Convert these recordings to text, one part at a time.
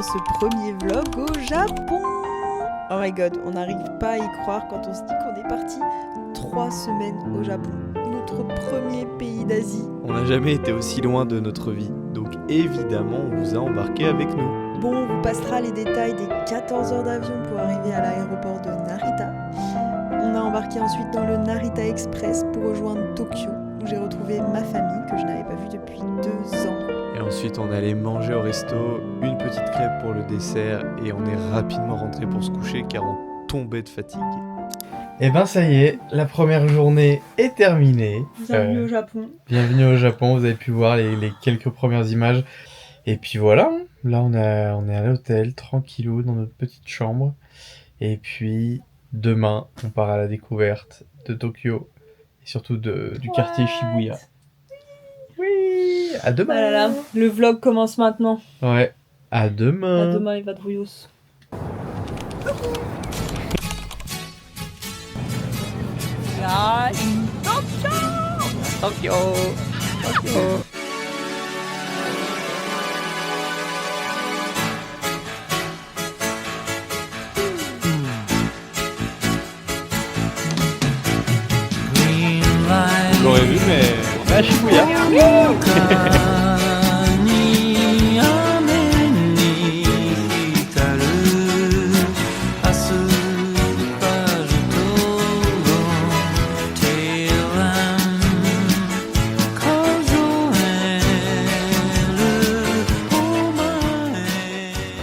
dans ce premier vlog au Japon. Oh my god, on n'arrive pas à y croire quand on se dit qu'on est parti 3 semaines au Japon. Notre premier pays d'Asie. On n'a jamais été aussi loin de notre vie, donc évidemment on vous a embarqué avec nous. Bon, on vous passera les détails des 14 heures d'avion pour arriver à l'aéroport de Narita. On a embarqué ensuite dans le Narita Express pour rejoindre Tokyo, où j'ai retrouvé ma famille que je n'avais pas vue depuis 2 ans. Et ensuite on allait manger au resto, une petite crêpe pour le dessert, et on est rapidement rentré pour se coucher car on tombait de fatigue. Et ben ça y est, la première journée est terminée. Bienvenue au Japon. Bienvenue au Japon, vous avez pu voir les quelques premières images. Et puis voilà, là on est à l'hôtel, tranquillou, dans notre petite chambre. Et puis demain, on part à la découverte de Tokyo, et surtout du quartier Shibuya. Oui, à demain. Ah là là, le vlog commence maintenant. Ouais, à demain. À demain les vadrouillos. Là, Tokyo. Vous l'aurez vu, mais à Shibuya.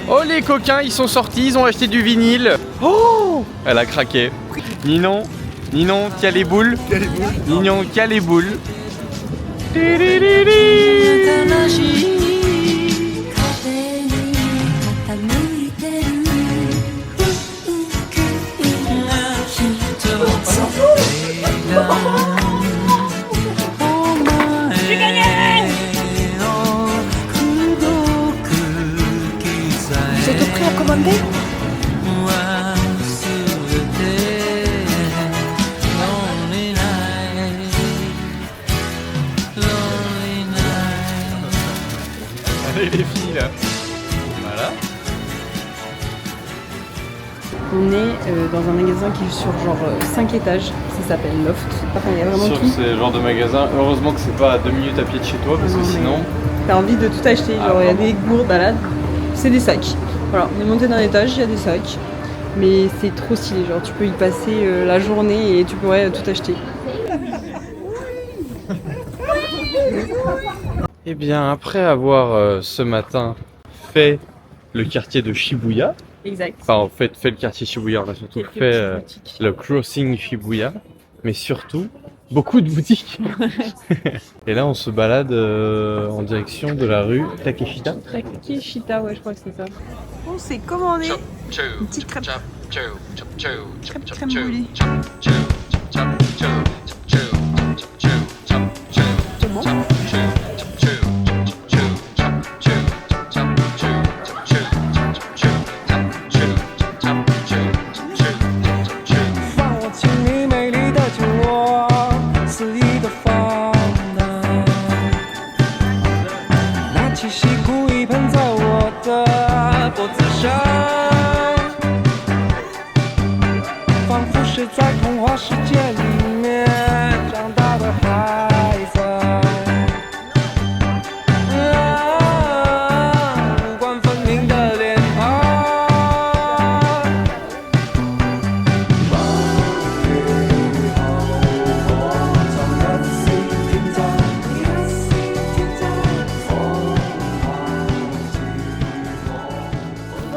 Oh les coquins, ils sont sortis, ils ont acheté du vinyle. Oh, elle a craqué. Ninon, tiens les boules. Ninon, tiens les boules. Vous êtes prêts à commander? Allez les filles là. Voilà. On est dans un magasin qui est sur genre 5 étages, ça s'appelle Loft. Enfin, il y a vraiment Sur tout. ces genres de magasins, heureusement que c'est pas à 2 minutes à pied de chez toi parce que Non, mais sinon. T'as envie de tout acheter, genre il y a des gourdes à là, c'est des sacs. Voilà, on est monté d'un étage, il y a des sacs. Mais c'est trop stylé, genre tu peux y passer la journée et tu pourrais tout acheter. Eh bien, après avoir ce matin fait le quartier de Shibuya, Exact. enfin en fait le quartier Shibuya, on a surtout fait le crossing Shibuya, mais surtout beaucoup de boutiques. Et là on se balade en direction de la rue Takeshita. Takeshita, ouais je crois que c'est ça. On s'est commandé une petite crêpe. Crème brûlée.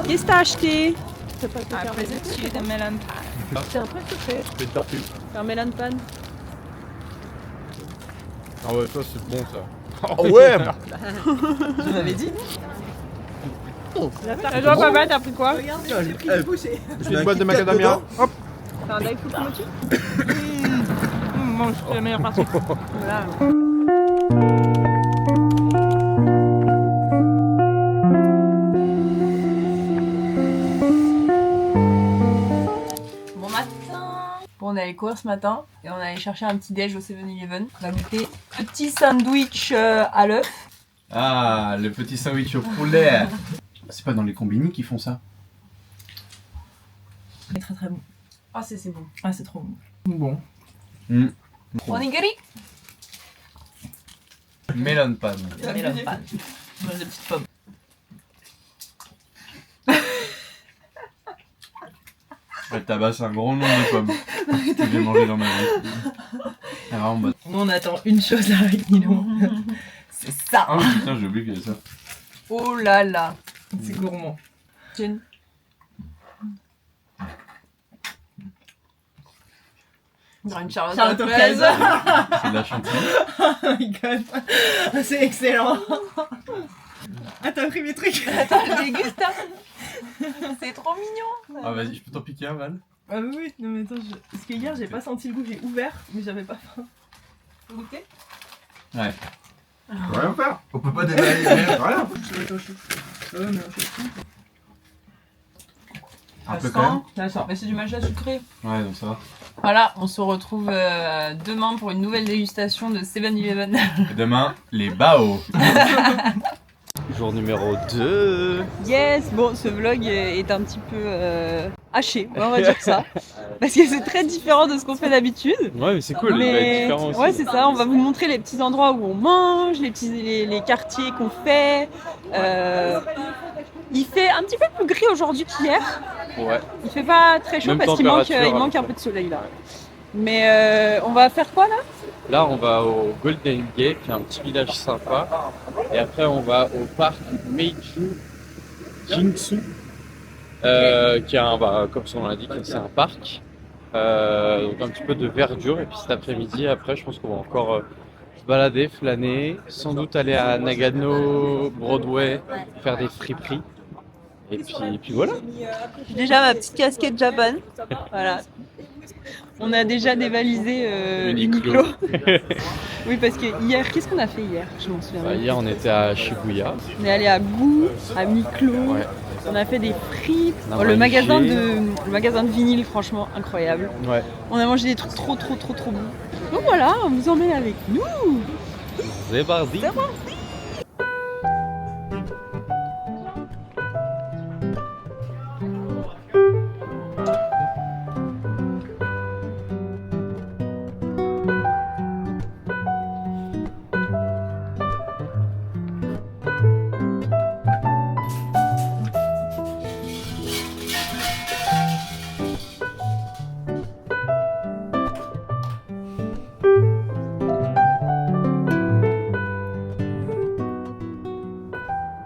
Qu'est-ce que t'as acheté? Presque de melon pan. C'est un truc secret. C'est une tortue. C'est un melon pan. Ah ouais, ça c'est bon ça. Oh ouais. Je l'avais dit. Genre papa, t'as pris quoi? Regarde, j'ai pris une bouchée. J'ai une boîte de macadamia. Hop. C'est un daifuku mochi? Mange, c'est la meilleure partie. Voilà. Bon matin. Bon, on est allé courir ce matin et on est allé chercher un petit déj au 7-Eleven. On a goûté petit sandwich à l'œuf. Ah, le petit sandwich au poulet. C'est pas dans les combini qu'ils font ça? C'est très très bon. Ah, c'est bon. Ah, c'est trop bon. Mmh. Onigiri. Melon pan. Melon pan. Mange des petites pommes. Elle tabasse un gros nombre de pommes que j'ai mangé dans ma vie. Elle est vraiment bonne. Nous, on attend une chose avec Nilo. C'est ça. Ah putain, j'ai oublié qu'il y avait ça. Oh là là. C'est gourmand. Tiens. Une Charlotte aux fraises. C'est de la chantilly. Oh my god. C'est excellent. Ah, t'as pris mes trucs. Attends, je déguste. C'est trop mignon. Ah vas-y, je peux t'en piquer un, Val? Ah oui, non mais attends, parce que hier j'ai pas senti le goût, j'ai ouvert, mais j'avais pas faim. Faut goûter? Ouais. On peut rien faire. On peut pas dévaler rien. Un peu quand même. Ça sent, mais c'est du matcha sucré. Ouais, donc ça va. Voilà, on se retrouve demain pour une nouvelle dégustation de 7-Eleven. Et demain, les bao. Jour numéro 2. Yes, bon, ce vlog est un petit peu haché, on va dire ça. Parce que c'est très différent de ce qu'on fait d'habitude. Ouais, mais c'est cool, il va être Mais différent aussi. ouais, c'est ça, on va vous montrer les petits endroits où on mange, les quartiers qu'on fait. Il fait un petit peu plus gris aujourd'hui qu'hier. Ouais. Il fait pas très chaud Même parce qu'il manque, température, il manque à un peu peu de soleil là. Mais on va faire quoi là? Là, on va au Golden Gate, qui est un petit village sympa. Et après, on va au parc Meiju Jingsu, qui est un, comme son nom l'indique, c'est un parc. Donc un petit peu de verdure. Et puis cet après-midi, après, je pense qu'on va encore se balader, flâner, sans doute aller à Nagano, Broadway, faire des friperies. Et puis voilà. J'ai déjà ma petite casquette Japan. Voilà. On a déjà dévalisé Uniqlo. Oui, parce que hier, qu'est-ce qu'on a fait hier? Je m'en souviens. Bah, hier, on était à Shibuya. On est allé à Gou, à Uniqlo. Ouais. On a fait des frites. On a Oh, le magasin mangé. de vinyle, franchement, incroyable. Ouais. On a mangé des trucs trop bons. Donc voilà, on vous emmène avec nous. C'est parti.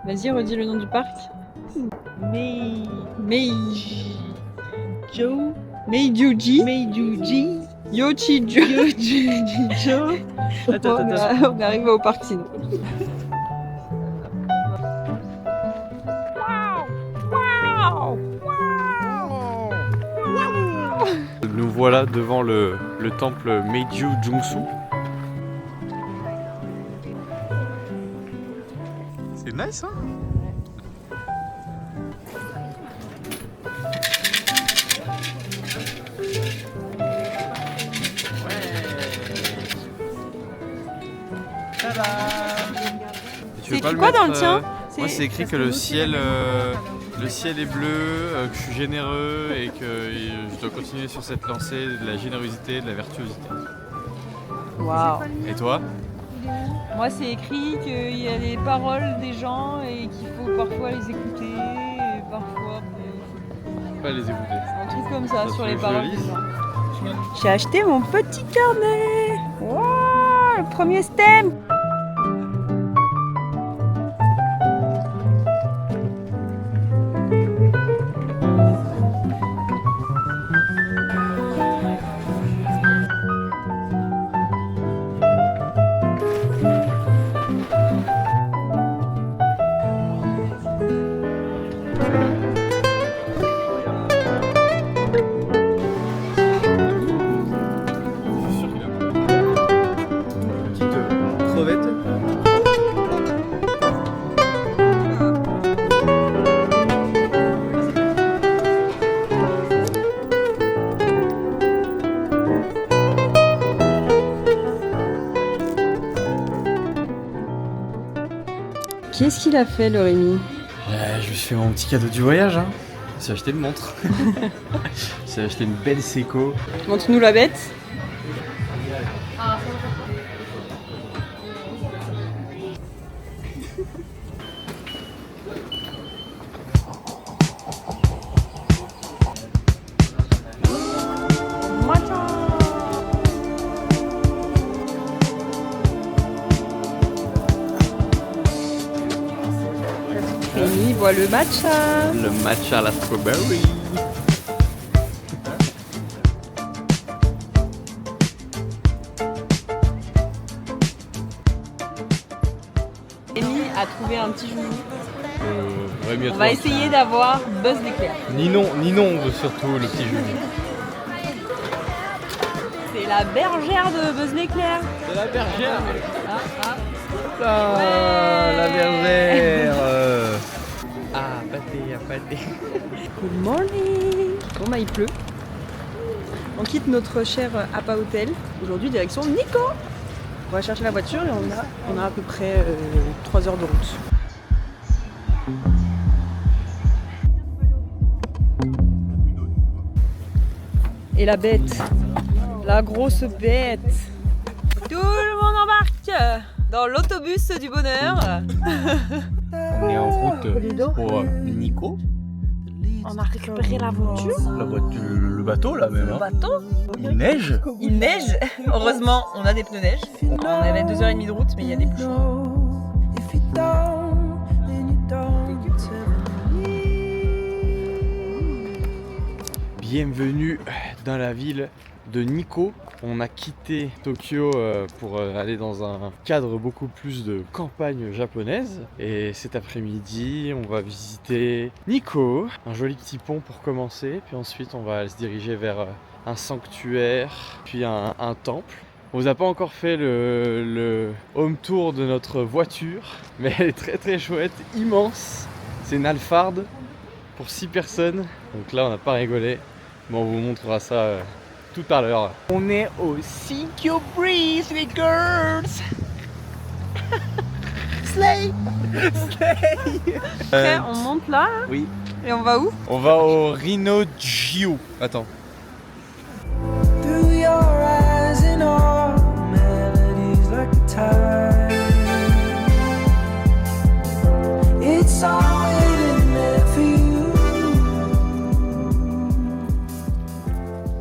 Vas-y, redis le nom du parc. Meiji. Meijuji. Yochijo. Attends. On arrive au parc sinon. Nous voilà devant le temple Meiju Jungsu. C'est nice, hein? C'est écrit quoi dans le tien? Moi, c'est écrit que le ciel est bleu, que je suis généreux et que je dois continuer sur cette lancée de la générosité et de la vertuosité. Waouh. Et toi? Moi, c'est écrit qu'il y a les paroles des gens et qu'il faut parfois les écouter et parfois Pas les écouter. un truc comme ça Ça sur se les fait paroles joli. des gens. J'ai acheté mon petit carnet. Wow, le premier stem. Je suis sûr qu'il a petite crevette. Qu'est-ce qu'il a fait, le Rémi? Je me suis fait mon petit cadeau du voyage. Hein. J'ai acheté une montre. J'ai acheté une belle Seiko. Montre-nous la bête. Rémi voit le matcha. Le matcha à la strawberry. Rémi a trouvé un petit joujou. On On va essayer d'avoir Buzz l'éclair. Ninon surtout, le petit joujou. C'est la bergère de Buzz l'éclair. C'est la bergère. Ah. Ouais. La bergère. Ah, pâté. Good morning. Bon bah il pleut. On quitte notre cher Apa Hotel. Aujourd'hui direction Nikko. On va chercher la voiture et on a à peu près 3 heures de route. Et la bête, la grosse bête. Tout le monde embarque dans l'autobus du bonheur. On est en route pour Nikko. On a récupéré la voiture. Le bateau là même. Le bateau. Il neige. Il neige. Heureusement, on a des pneus neige. On avait 2h30 de route, mais il y a des pluies. Bienvenue dans la ville de Nikko. On a quitté Tokyo pour aller dans un cadre beaucoup plus de campagne japonaise. Et cet après-midi, on va visiter Nikko, un joli petit pont pour commencer. Puis ensuite, on va se diriger vers un sanctuaire, puis un temple. On vous a pas encore fait le home tour de notre voiture, mais elle est très très chouette, immense. C'est une Alphard pour 6 personnes. Donc là, on n'a pas rigolé. Mais on vous montrera ça tout à l'heure. On est au Tokyo Breeze, les girls. Slay. Après, on monte là. Oui. Et on va où? On va au Rinno-jiu. Attends. Through your eyes and all melodies like a tide. It's all waiting there for you.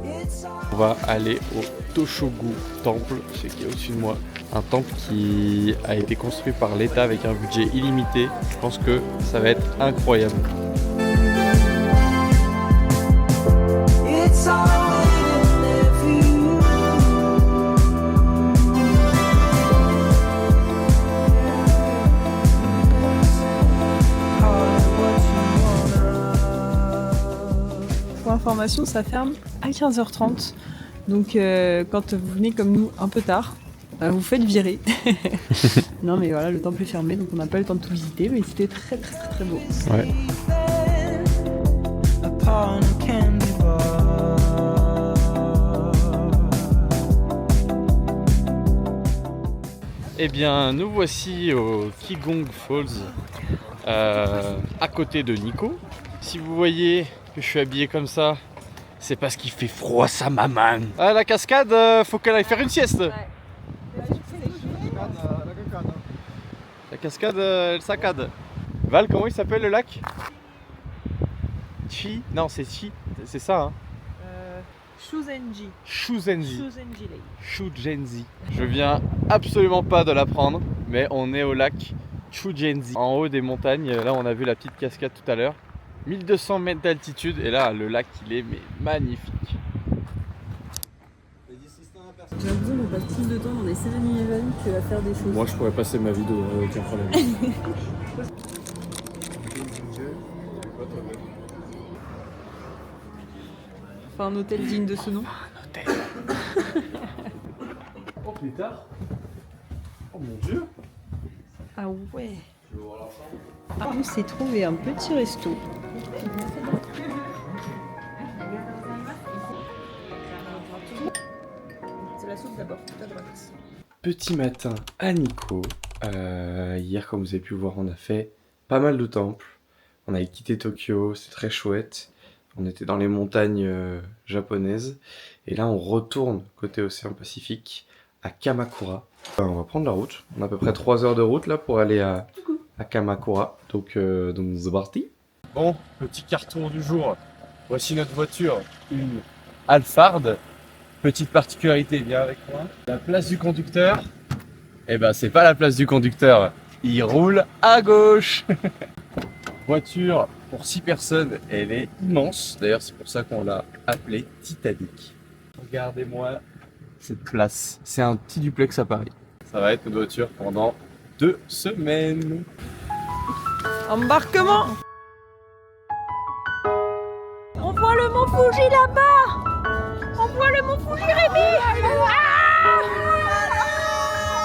It's all On va aller au Toshogu Temple, ce qui est au-dessus de moi. Un temple qui a été construit par l'État avec un budget illimité. Je pense que ça va être incroyable. It's all waiting there for you. Call it what you wanna. Pour information, ça ferme à 15h30. Donc quand vous venez comme nous un peu tard, vous faites virer. Non mais voilà, le temple est fermé, donc on n'a pas eu le temps de tout visiter, mais c'était très très très très beau. Ouais. Upon a candy bar. Eh bien, nous voici au Kigong Falls, à côté de Nikko. Si vous voyez que je suis habillé comme ça, c'est parce qu'il fait froid, ça maman. Ah, la cascade, faut qu'elle aille faire une sieste. La cascade, elle saccade. Val, comment il s'appelle le lac? Chi? Non, c'est Chi, c'est ça, hein. Shuzenji. Shuzenji. Shuzenji Lake. Chujenzi. Je viens absolument pas de l'apprendre, mais on est au lac Chujenzi. En haut des montagnes, là on a vu la petite cascade tout à l'heure. 1200 mètres d'altitude et là le lac il est magnifique. J'ai l'impression qu'on passe plus de temps dans des 7-Eleven que à faire des choses. Moi je pourrais passer ma vie devant, aucun problème. Enfin, un hôtel digne de ce nom. Un hôtel. Oh pétard. Oh mon dieu. Ah ouais. On s'est trouvé un petit resto. C'est la soupe d'abord, tout à droite. Petit matin à Nikko. Hier comme vous avez pu voir on a fait pas mal de temples. On avait quitté Tokyo, c'est très chouette. On était dans les montagnes japonaises. Et là, on retourne côté océan Pacifique, à Kamakura. On va prendre la route. On a à peu près 3 heures de route là pour aller à Kamakura. Donc c'est parti. Bon, petit carton du jour. Voici notre voiture, une Alphard. Petite particularité, viens avec moi. La place du conducteur, eh ben c'est pas la place du conducteur. Il roule à gauche. Voiture pour 6 personnes, elle est immense. D'ailleurs, c'est pour ça qu'on l'a appelée Titanic. Regardez-moi cette place. C'est un petit duplex à Paris. Ça va être notre voiture pendant 2 semaines. Embarquement. On voit le mont Fuji là-bas. On voit le mont Fuji, Rémi.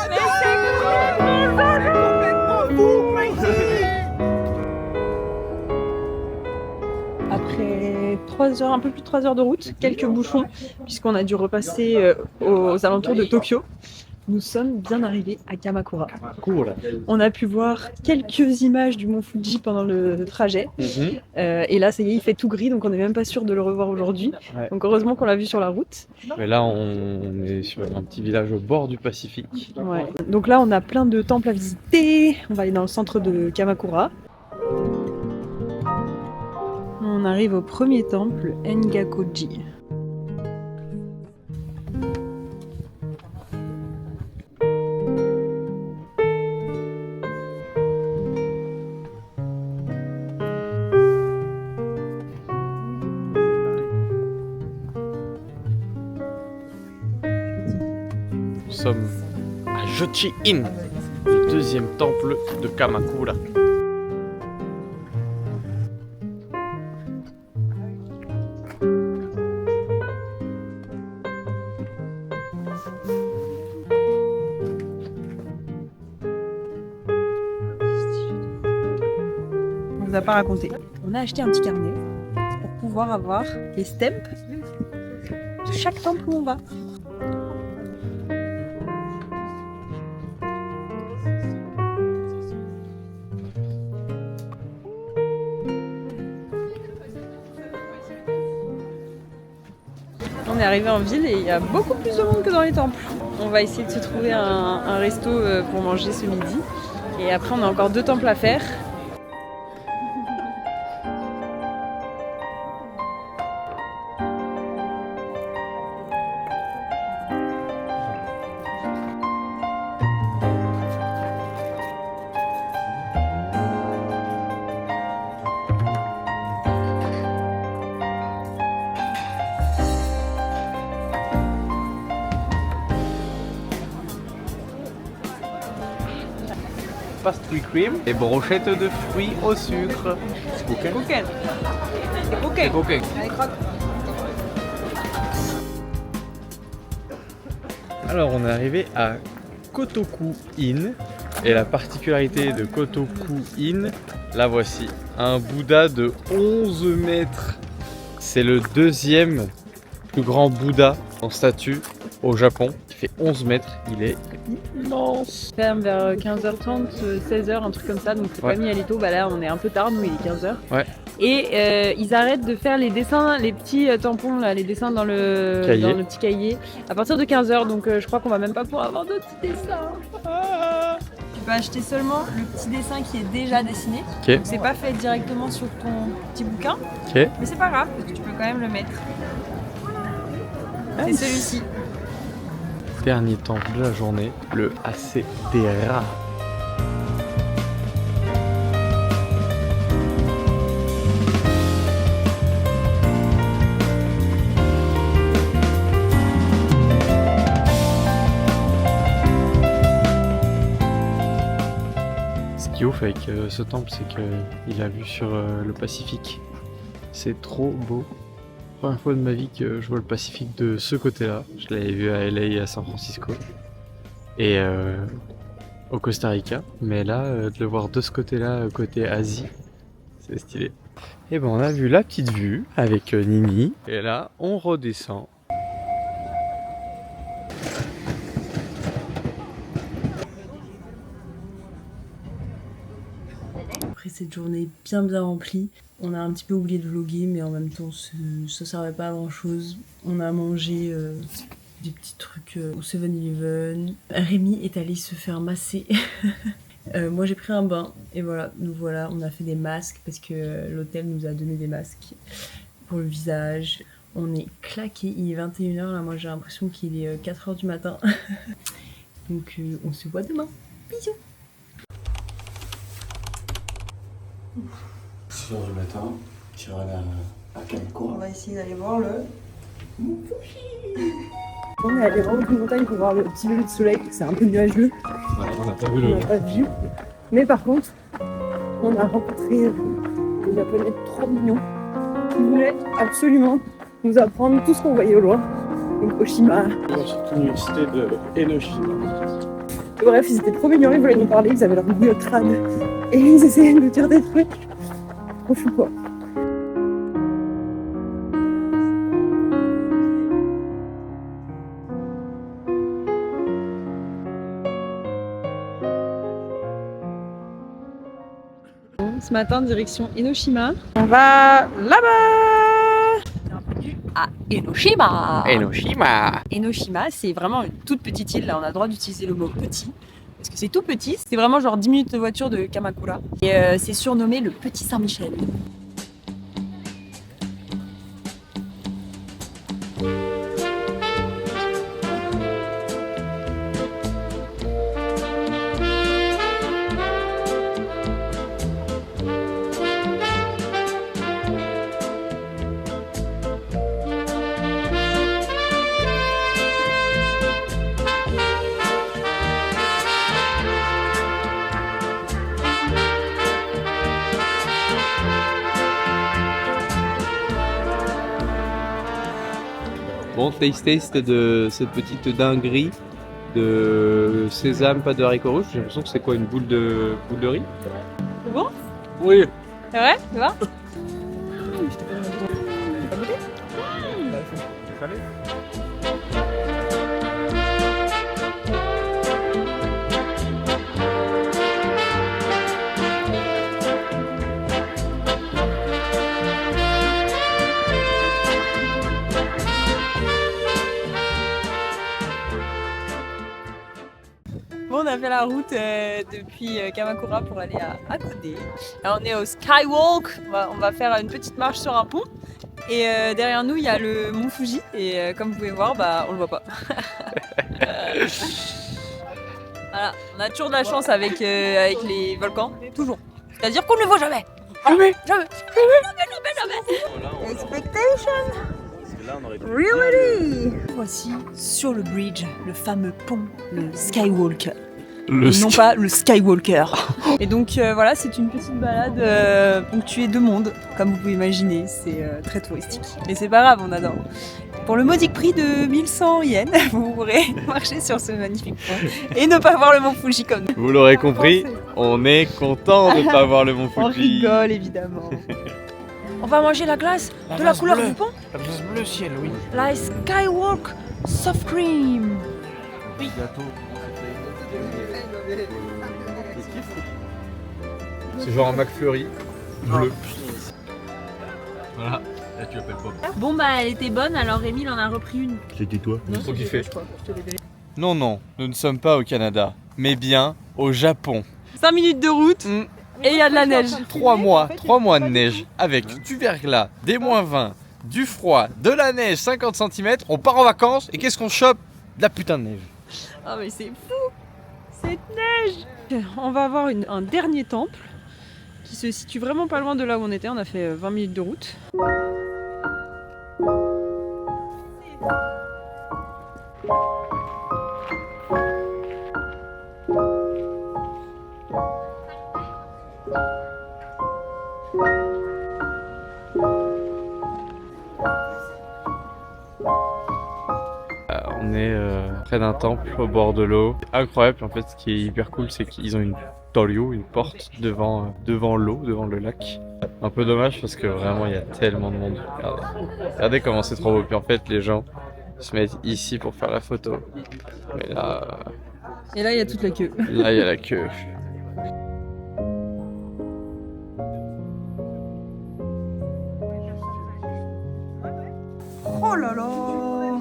Mais c'est complètement fou, Après 3 heures, un peu plus de 3 heures de route, quelques bouchons, puisqu'on a dû repasser aux alentours de Tokyo. Nous sommes bien arrivés à Kamakura. Cool. On a pu voir quelques images du mont Fuji pendant le trajet. Et là, ça y est, il fait tout gris, donc on n'est même pas sûr de le revoir aujourd'hui. Ouais. Donc heureusement qu'on l'a vu sur la route. Mais là, on est sur un petit village au bord du Pacifique. Ouais. Donc là, on a plein de temples à visiter. On va aller dans le centre de Kamakura. On arrive au premier temple, Engakoji. Nous sommes à Jochi-in, le deuxième temple de Kamakura. On vous a pas raconté. On a acheté un petit carnet pour pouvoir avoir les stems de chaque temple où on va. On est arrivé en ville et il y a beaucoup plus de monde que dans les temples. On va essayer de se trouver un resto pour manger ce midi. Et après, on a encore 2 temples à faire. Pastry cream et brochettes de fruits au sucre. Coquin. Et coquin. Allez, croque. Alors on est arrivé à Kotoku Inn et la particularité de Kotoku Inn, la voici, un Bouddha de 11 mètres. C'est le 2e plus grand Bouddha en statue au Japon. Il fait 11 mètres, il est immense. Ferme vers 15h30, 16h, un truc comme ça, donc c'est Ouais. pas mis à l'étau. Bah là, on est un peu tard, nous, il est 15h. Ouais. Et ils arrêtent de faire les dessins, les petits tampons, là, les dessins dans le petit cahier à partir de 15h, donc je crois qu'on va même pas pouvoir avoir d'autres petits dessins. Tu peux acheter seulement le petit dessin qui est déjà dessiné. Ok. Donc c'est pas fait directement sur ton petit bouquin, Ok. mais c'est pas grave, parce que tu peux quand même le mettre. C'est celui-ci. Dernier temple de la journée, le Hasedera. Ce qui est ouf avec ce temple, c'est qu'il a vue sur le Pacifique. C'est trop beau. Première fois de ma vie que je vois le Pacifique de ce côté-là. Je l'avais vu à LA et à San Francisco. Et au Costa Rica. Mais là, de le voir de ce côté-là, côté Asie, c'est stylé. Et ben on a vu la petite vue avec Nini. Et là, on redescend. cette journée bien remplie. On a un petit peu oublié de vlogger, mais en même temps, ça servait pas à grand chose. On a mangé des petits trucs au 7-Eleven. Rémi est allé se faire masser. Moi j'ai pris un bain et voilà, nous voilà, on a fait des masques parce que l'hôtel nous a donné des masques pour le visage. On est claqué, il est 21h là, moi j'ai l'impression qu'il est 4h du matin. Donc on se voit demain. Bisous. 6h du matin, tu vas à Cancun. On va essayer d'aller voir le... On est allé vraiment une montagne pour voir le petit lever de soleil, c'est un peu nuageux. Ouais, on n'a pas vu On n'a pas vu. Mais par contre, on a rencontré des Japonais trop mignons qui voulaient absolument nous apprendre tout ce qu'on voyait au loin. Donc Oshima. C'est l'université de Enoshima. Et bref, ils étaient trop mignons, ils voulaient nous parler, ils avaient leur bouillot crade. Et ils essayaient de nous dire des trucs. Trop chou quoi. Ce matin, direction Enoshima. On va là-bas. Bienvenue à Enoshima. Enoshima. Enoshima, c'est vraiment une toute petite île. Là, on a le droit d'utiliser le mot petit. Parce que c'est tout petit. C'est vraiment genre 10 minutes de voiture de Kamakura. Et c'est surnommé le Petit Saint-Michel. Bon, taste de cette petite dinguerie de sésame, pas de haricots rouges. J'ai l'impression que c'est quoi, une boule de riz? C'est bon? Oui. C'est vrai? Tu vois? Bon, on a fait la route depuis Kamakura pour aller à Kobe. Là, on est au Skywalk. On va faire une petite marche sur un pont. Et derrière nous, il y a le mont Fuji. Et comme vous pouvez voir, bah, on le voit pas. Voilà, on a toujours de la chance avec les volcans. Toujours. C'est-à-dire qu'on ne le voit jamais. Jamais. Jamais. Expectation. Reality. Voici sur le bridge, le fameux pont, le Skywalk. Non pas le Skywalker. Et donc voilà, c'est une petite balade ponctuée de monde, comme vous pouvez imaginer. C'est très touristique. Mais c'est pas grave, on adore. Pour le modique prix de 1100 yens, vous pourrez marcher sur ce magnifique pont et ne pas voir le mont Fuji comme nous. Vous l'aurez compris, on est content de ne pas voir le mont Fuji. On rigole évidemment. On va manger la glace de la couleur du pont. La glace bleu ciel, oui. La Skywalk Soft Cream. Oui. C'est genre un McFlurry bleu. Voilà, là tu appelles pas. Bon bah elle était bonne, alors Rémi il en a repris une. C'était toi. J'ai trop kiffé. Non, non, nous ne sommes pas au Canada, mais bien au Japon. 5 minutes de route et il y a de la neige. 3 mois de neige avec du verglas, des -20, du froid, de la neige, 50 cm. On part en vacances et qu'est-ce qu'on chope? De la putain de neige. Ah mais c'est fou, cette neige. On va avoir un dernier temple qui se situe vraiment pas loin de là où on était. On a fait 20 minutes de route. On est près d'un temple au bord de l'eau. Incroyable, en fait, ce qui est hyper cool, c'est qu'ils ont une torio, une porte devant l'eau, devant le lac. Un peu dommage parce que vraiment il y a tellement de monde. Regardez, regardez comment c'est trop beau. Puis en fait, les gens se mettent ici pour faire la photo. Mais là, Et là il y a toute la queue. là il y a la queue. là là.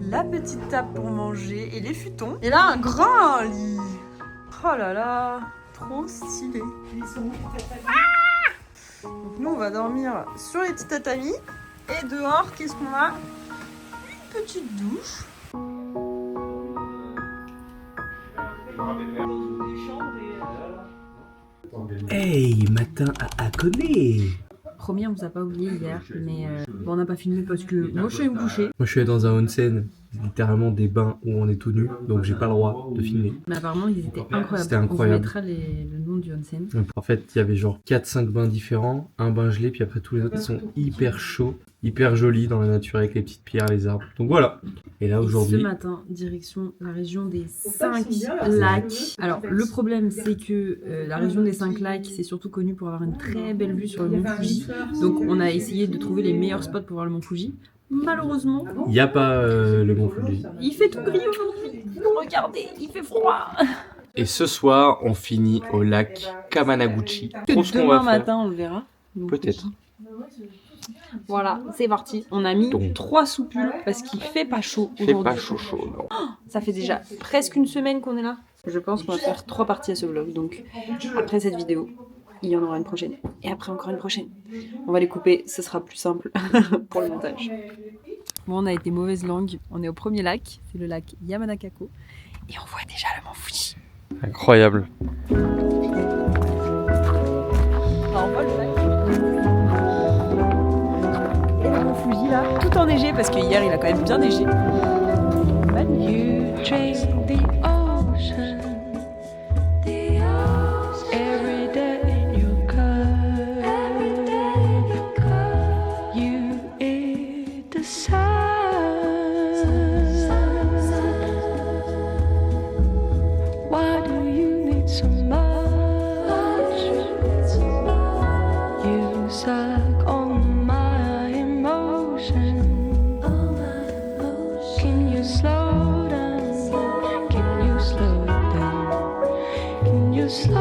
La petite table pour manger et les futons. Et là, un grand lit. Oh là là, trop stylé. Donc nous, on va dormir sur les petits tatamis. Et dehors, qu'est-ce qu'on a? Une petite douche. Hey, matin à Akone. Promis, on vous a pas oublié hier, mais bon, on n'a pas filmé parce que moi je suis allée me coucher. Moi je suis allé dans un onsen, littéralement des bains où on est tout nu, donc j'ai pas le droit de filmer. Mais apparemment, ils étaient incroyables. C'était incroyable. On vous mettra le nom du onsen. En fait, il y avait genre 4-5 bains différents, un bain gelé, puis après tous les autres ils sont hyper chauds, hyper jolis dans la nature avec les petites pierres, les arbres. Donc voilà. Et là Ce aujourd'hui, matin, direction la région des 5 lacs. Alors, le problème, c'est que la région des 5 lacs, c'est surtout connu pour avoir une très belle vue sur le mont Fuji. Donc, on a essayé de trouver les meilleurs spots pour voir le mont Fuji. Malheureusement, il n'y a pas le mont Fuji. il fait tout gris aujourd'hui. Regardez, il fait froid. Et ce soir, on finit au lac Kamanaguchi. Trop ce qu'on Demain va faire. matin, on le verra. Donc, Peut-être. Voilà, c'est parti. On a mis Donc. 3 soupules parce qu'il fait pas chaud Fait aujourd'hui. pas chaud chaud, non. Ça fait déjà presque une semaine qu'on est là. Je pense qu'on va faire 3 parties à ce vlog. Donc après cette vidéo, il y en aura une prochaine. Et après encore une prochaine. On va les couper, ce sera plus simple pour le montage. Bon, on a été mauvaise langue. On est au premier lac, c'est le lac Yamanakako. Et on voit déjà le mont Fuji. Incroyable. On voit le lac. Et le mont Fuji là, tout enneigé parce que hier il a quand même bien neigé. You drink the ocean every day in your cup. You eat the sun. Why do you need so much? You suck on my emotion. Can you slow down? Can you slow down? Can you slow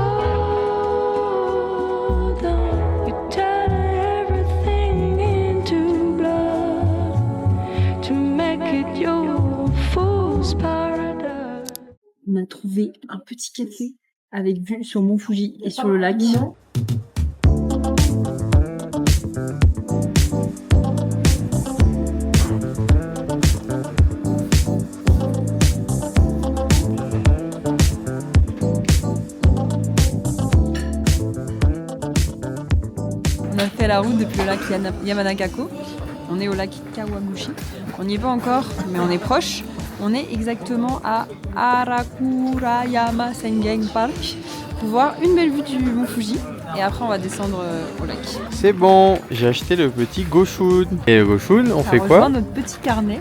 down? You turn everything into blood to make it your fool's paradise. On a trouvé un petit café avec vue sur mont Fuji et sur le lac. On a fait la route depuis le lac Yamanakako. On est au lac Kawaguchi. On n'y est pas encore, mais on est proche. On est exactement à Arakurayama Sengen Park pour voir une belle vue du mont Fuji. Et après, on va descendre au lac. C'est bon, j'ai acheté le petit Goshun. Et le Goshun, on fait quoi? Notre petit carnet.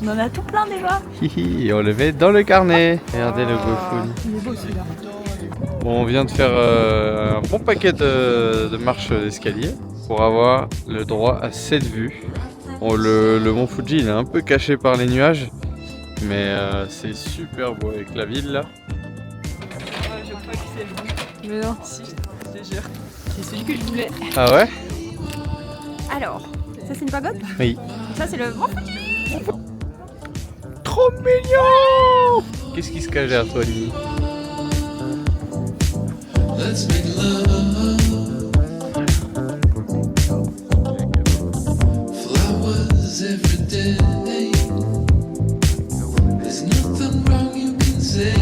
On en a tout plein déjà. Hihi, et on le met dans le carnet. Regardez le Goshun. Il est beau celui-là. Bon, on vient de faire un bon paquet de marches d'escalier pour avoir le droit à cette vue. Bon, le mont Fuji il est un peu caché par les nuages, mais c'est super beau avec la ville là. Je crois que c'est le bon. Mais non, si, je te jure. C'est celui que je voulais. Ah ouais? Alors, ça c'est une pagode? Oui. Ça c'est le mont Fuji. Trop mignon! Qu'est-ce qui se cache derrière toi, Lily? Let's make love. Flowers every day. There's nothing wrong you can say.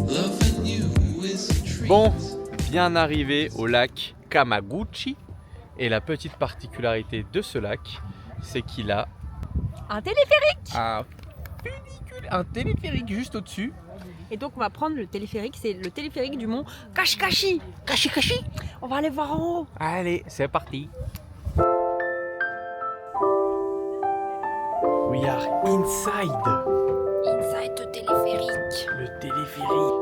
Loving you is a treat. Bon, bien arrivé au lac Kamaguchi. Et la petite particularité de ce lac, c'est qu'il a Un téléphérique. un téléphérique juste au-dessus. Et donc on va prendre le téléphérique, c'est le téléphérique du mont Kashikashi. Kashikashi. On va aller voir en haut. Allez, c'est parti. We are inside. Inside the téléphérique. Le téléphérique.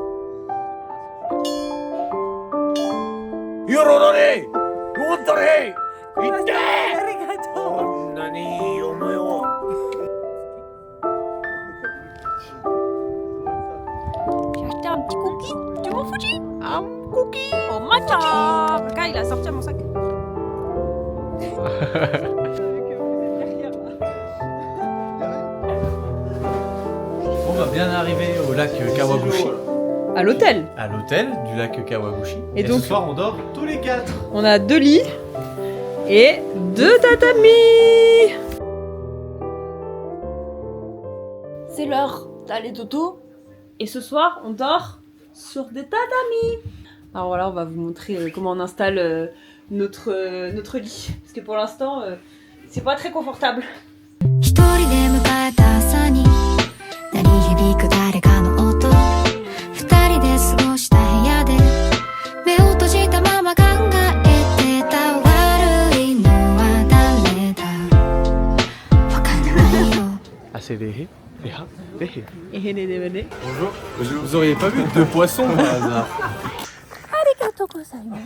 J'ai acheté un petit cookie du mont Fuji. Un cookie au matcha. Regarde, il a sorti à mon sac. On va bien arriver au lac Kawaguchi, À l'hôtel. à l'hôtel du lac Kawaguchi. Et donc- ce soir, on dort tous les 4. On a 2 lits et 2 tatamis. C'est l'heure d'aller dodo. Et ce soir, on dort sur des tatamis. Alors voilà, on va vous montrer comment on installe notre lit. Parce que pour l'instant, c'est pas très confortable. 一人で迎えた朝に鳴り響く誰かの音二人で過ごした部屋で目を閉じたまま考えてた悪いのは誰だわからないよ Ah, c'est des hé, des ha, des hé. Et les DVD. Bonjour. Vous auriez pas vu 2 poissons par hasard? ありがとうございます